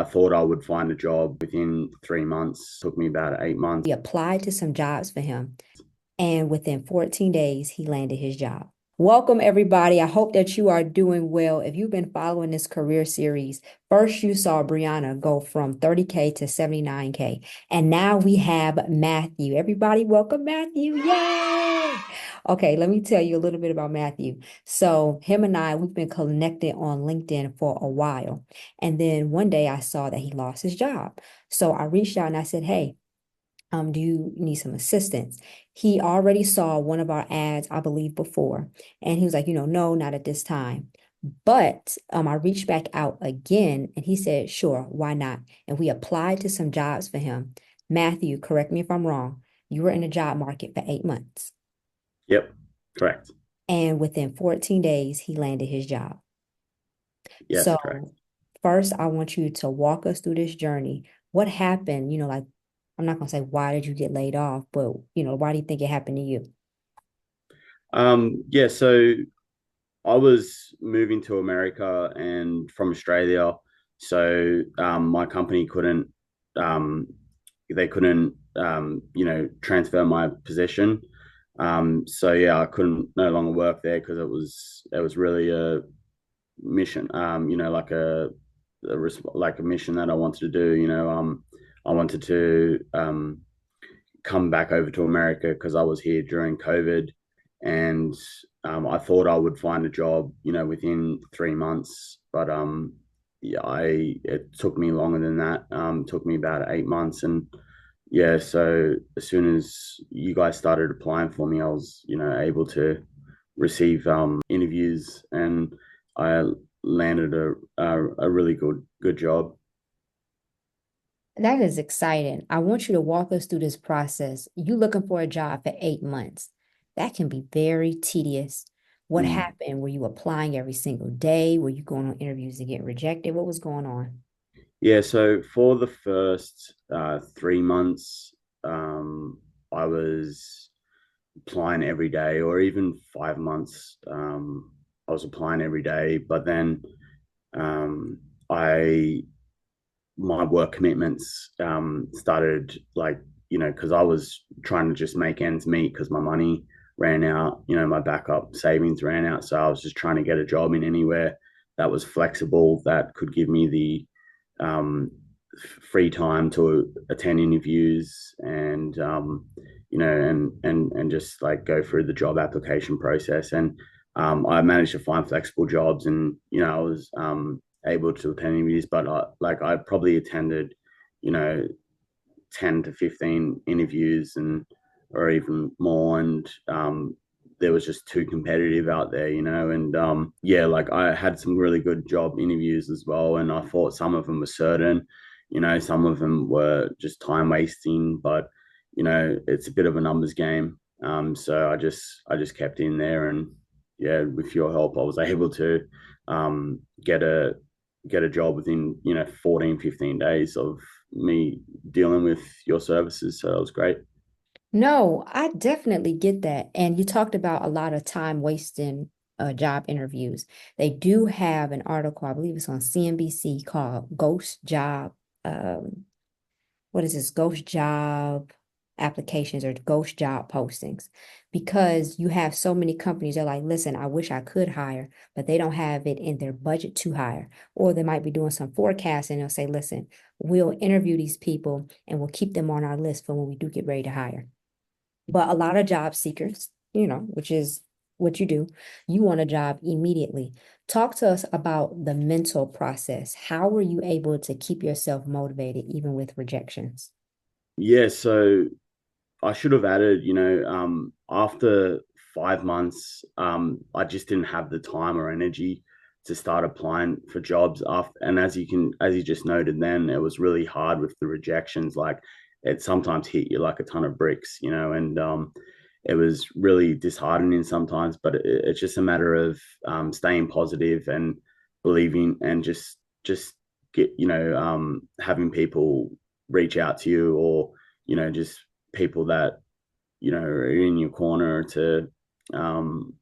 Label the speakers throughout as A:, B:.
A: I thought I would find a job within 3 months. It took me about 8 months.
B: We applied to some jobs for him, and within 14 days, he landed his job. Welcome, everybody. I hope that you are doing well. If you've been following this career series, first you saw Brianna go from 30K to 79K, and now we have Matthew. Everybody, welcome Matthew. Yay! Okay, let me tell you a little bit about Matthew. So, him and we've been connected on LinkedIn for a while. And then one day I saw that he lost his job. So I reached out and I said, hey, do you need some assistance? He already saw one of our ads, I believe, before, and he was like, no, not at this time. But I reached back out again, and he said, sure, why not? And we applied to some jobs for him. Matthew, correct me if I'm wrong. You were in the job market for 8 months,
A: Yep, correct.
B: and within 14 days, he landed his job.
A: Yes, correct.
B: So first, I want you to walk us through this journey. What happened? Like, I'm not gonna say why did you get laid off, but why do you think it happened to you?
A: Yeah, so I was moving to America and from Australia. So my company couldn't um, they couldn't transfer my position. So yeah, I couldn't no longer work there because it was really a mission, like a mission that I wanted to do. I wanted to come back over to America because I was here during COVID, and I thought I would find a job, within 3 months, but yeah, it took me longer than that. It took me about 8 months, and yeah, so as soon as you guys started applying for me, I was, able to receive interviews, and I landed a really good job.
B: That is exciting. I want you to walk us through this process. You looking for a job for 8 months. That can be very tedious. What
A: Mm.
B: happened? Were you applying every single day? Were you going on interviews to get rejected? What was going on?
A: Yeah, so for the first 3 months, I was applying every day, or even 5 months, I was applying every day. But then um, I my work commitments started, like, because I was trying to just make ends meet because my money ran out, my backup savings ran out. So I was just trying to get a job in anywhere that was flexible, that could give me the free time to attend interviews, and and just like go through the job application process. And I managed to find flexible jobs, and I was able to attend interviews, but I probably attended, you know, 10 to 15 interviews, and or even more. And there was just too competitive out there, and yeah, like I had some really good job interviews as well. And I thought some of them were certain, some of them were just time wasting, but it's a bit of a numbers game. So I just kept in there, and yeah, with your help, I was able to get a job within 14, 15 days of me dealing with your services. So that was great.
B: No, I definitely get that. And you talked about a lot of time wasting job interviews. They do have an article, I believe it's on CNBC, called Ghost Job. Um, what is this? Ghost job applications or ghost job postings. Because you have so many companies that are like, listen, I wish I could hire, but they don't have it in their budget to hire. Or they might be doing some forecasting and they'll say, listen, we'll interview these people and we'll keep them on our list for when we do get ready to hire. But a lot of job seekers, which is what you do, you want a job immediately. Talk to us about the mental process. How were you able to keep yourself motivated even with rejections?
A: Yeah, so I should have added, after 5 months, I just didn't have the time or energy to start applying for jobs. After, and as you just noted, then it was really hard with the rejections. Like, it sometimes hit you like a ton of bricks, and it was really disheartening sometimes. But it's just a matter of staying positive and believing, and just get, having people reach out to you, or just people that are in your corner um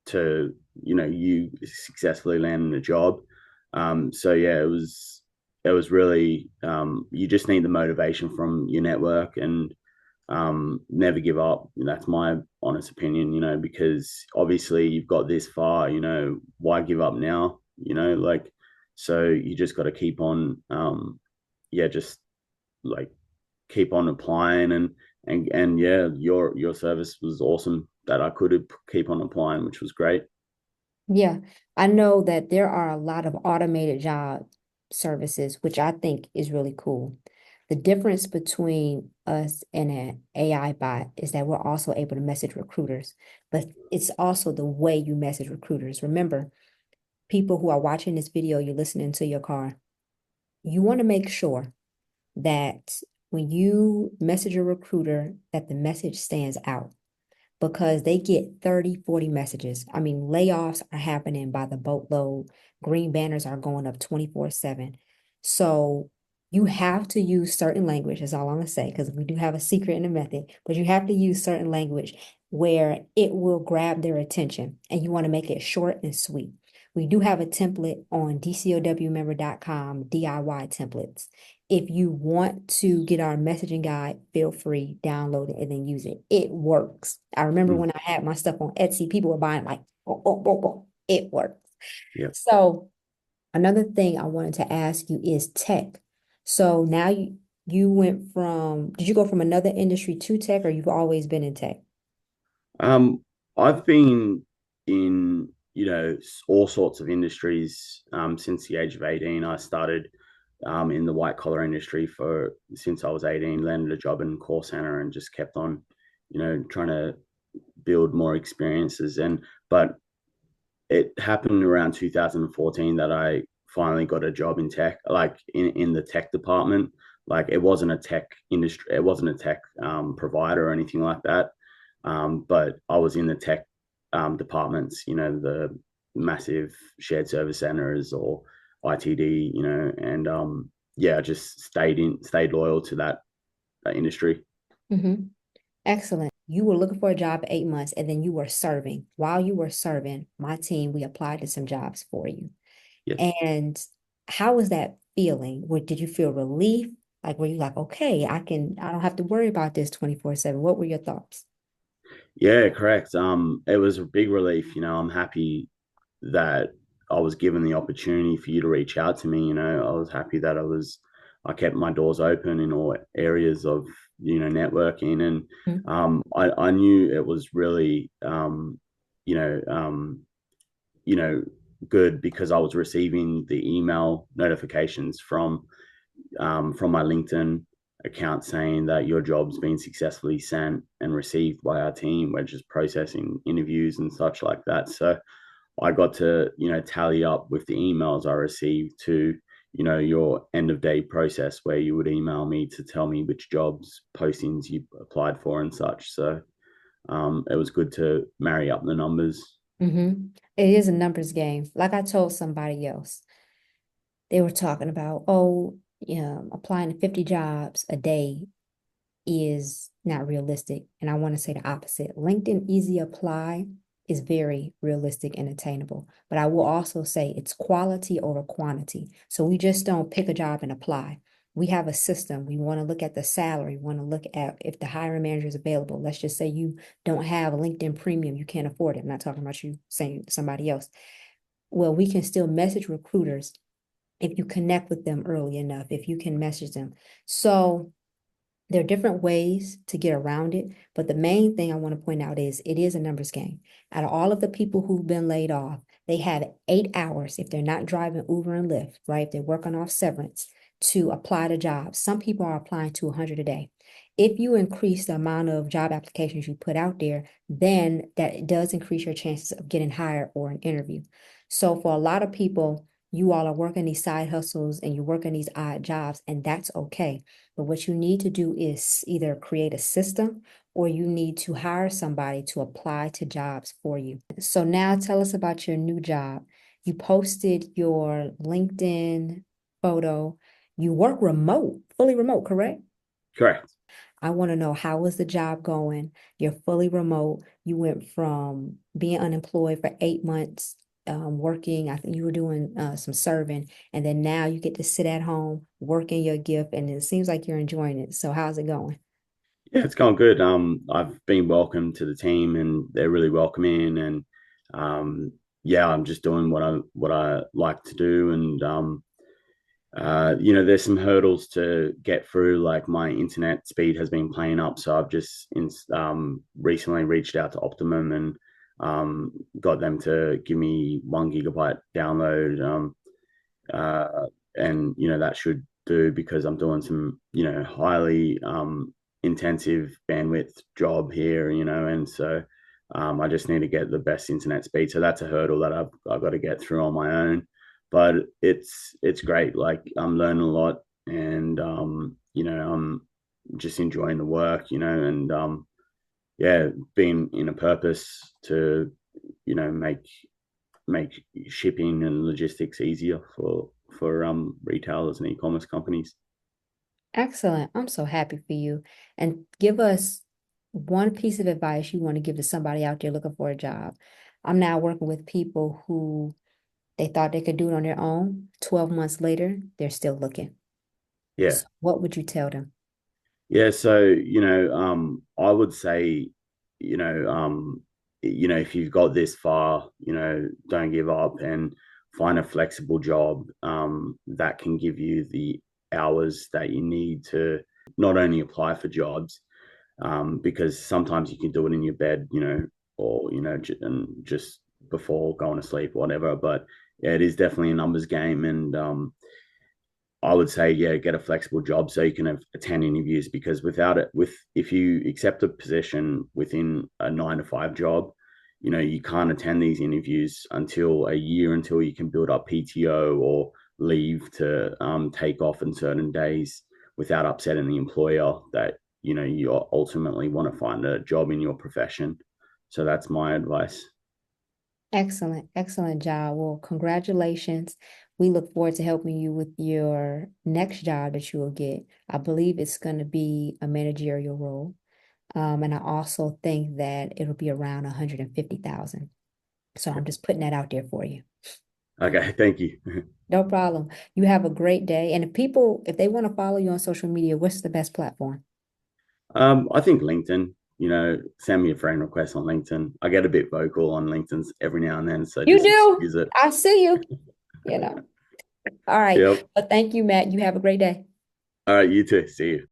A: to you successfully landing a job. So yeah, it was really you just need the motivation from your network and never give up. That's my honest opinion, because obviously you've got this far, why give up now? Like, so you just got to keep on, yeah, just like keep on applying and yeah, your service was awesome that I could keep on applying, which was great.
B: Yeah, I know that there are a lot of automated job services, which I think is really cool. The difference between us and an AI bot is that we're also able to message recruiters, but it's also the way you message recruiters. Remember, people who are watching this video, you're listening to your car, you want to make sure that when you message a recruiter, that the message stands out because they get 30, 40 messages. I mean, layoffs are happening by the boatload. Green banners are going up 24/7. So you have to use certain language, is all I'm gonna say, because we do have a secret in the method, but you have to use certain language where it will grab their attention and you want to make it short and sweet. We do have a template on dcowmember.com, DIY templates. If you want to get our messaging guide, feel free, download it and then use it. It works. I remember
A: Mm,
B: when I had my stuff on Etsy, people were buying like, oh, oh, oh, oh. It works.
A: yeah.
B: So another thing I wanted to ask you is tech. So now you went from, did you go from another industry to tech or you've always been in tech?
A: Um, I've been in, all sorts of industries since the age of 18. I started in the white collar industry for since I was 18, landed a job in a call center and just kept on, trying to build more experiences. But it happened around 2014 that I finally got a job in tech, like in the tech department. Like it wasn't a tech industry, it wasn't a tech provider or anything like that. But I was in the tech departments, the massive shared service centers or ITD, and yeah, I just stayed loyal to that industry.
B: Mm-hmm. Excellent. You were looking for a job 8 months and then you were serving. While you were serving, my team, we applied to some jobs for you.
A: Yes.
B: And how was that feeling? Did you feel relief? Like, were you like, okay, I don't have to worry about this 24/7. What were your thoughts?
A: Yeah, correct. It was a big relief. I'm happy that I was given the opportunity for you to reach out to me. I was happy that I kept my doors open in all areas of, networking. And
B: Mhm.
A: I knew it was really, you know, you know, good because I was receiving the email notifications from my LinkedIn account saying that your job's been successfully sent and received by our team. We're just processing interviews and such like that. So I got to, tally up with the emails I received to, your end of day process where you would email me to tell me which jobs postings you applied for and such. So it was good to marry up the numbers.
B: Mm-hmm. It is a numbers game. Like I told somebody else, they were talking about, oh, yeah, applying to 50 jobs a day is not realistic. And I want to say the opposite. LinkedIn Easy Apply is very realistic and attainable. But I will also say it's quality over quantity. So we just don't pick a job and apply. We have a system. We want to look at the salary. We want to look at if the hiring manager is available. Let's just say you don't have a LinkedIn premium, you can't afford it. I'm not talking about you saying somebody else. Well, we can still message recruiters if you connect with them early enough, if you can message them. So there are different ways to get around it, but the main thing I want to point out is it is a numbers game. Out of all of the people who've been laid off, they have 8 hours if they're not driving Uber and Lyft, right? If they're working off severance to apply to jobs. Some people are applying to 100 a day. If you increase the amount of job applications you put out there, then that does increase your chances of getting hired or an interview. So for a lot of people, you all are working these side hustles and you're working these odd jobs, and that's okay. But what you need to do is either create a system or you need to hire somebody to apply to jobs for you. So now tell us about your new job. You posted your LinkedIn photo. You work remote, fully remote, correct?
A: Correct.
B: I want to know, how was the job going? You're fully remote. You went from being unemployed for 8 months working. I think you were doing some serving, and then now you get to sit at home working your gift, and it seems like you're enjoying it. So how's it going?
A: Yeah, it's going good. I've been welcomed to the team, and they're really welcoming. And yeah, I'm just doing what I like to do. And there's some hurdles to get through. Like my internet speed has been playing up, so I've just recently reached out to Optimum and got them to give me 1 gigabyte download. Uh, and that should do because I'm doing some highly intensive bandwidth job here, and so I just need to get the best internet speed. So that's a hurdle that I've got to get through on my own. But it's great. Like I'm learning a lot, and I'm just enjoying the work, and yeah, being in a purpose to make shipping and logistics easier for retailers and e-commerce companies.
B: Excellent. I'm so happy for you. And give us one piece of advice you want to give to somebody out there looking for a job. I'm now working with people who they thought they could do it on their own. 12 months later, they're still looking.
A: Yeah.
B: So what would you tell them?
A: Yeah, so I would say, you know, um, if you've got this far, don't give up and find a flexible job that can give you the hours that you need to not only apply for jobs, because sometimes you can do it in your bed, or and just before going to sleep, whatever. But yeah, it is definitely a numbers game, and I would say, yeah, get a flexible job so you can attend interviews because without it, if you accept a position within a 9 to 5 job, you can't attend these interviews until a year until you can build up PTO or leave to take off on certain days without upsetting the employer that you ultimately want to find a job in your profession. So that's my advice.
B: Excellent, excellent job. Well, congratulations. We look forward to helping you with your next job that you will get. I believe it's going to be a managerial role. And I also think that it'll be around 150,000. So I'm just putting that out there for you.
A: Okay, thank you.
B: No problem. You have a great day. And if they want to follow you on social media, what's the best platform?
A: I think LinkedIn, send me a friend request on LinkedIn. I get a bit vocal on LinkedIn every now and then, so
B: You
A: just
B: do.
A: excuse it.
B: I see you, you know. All right.
A: Yep.
B: Well, thank you, Matt. You have a great day.
A: All right, you too. See you.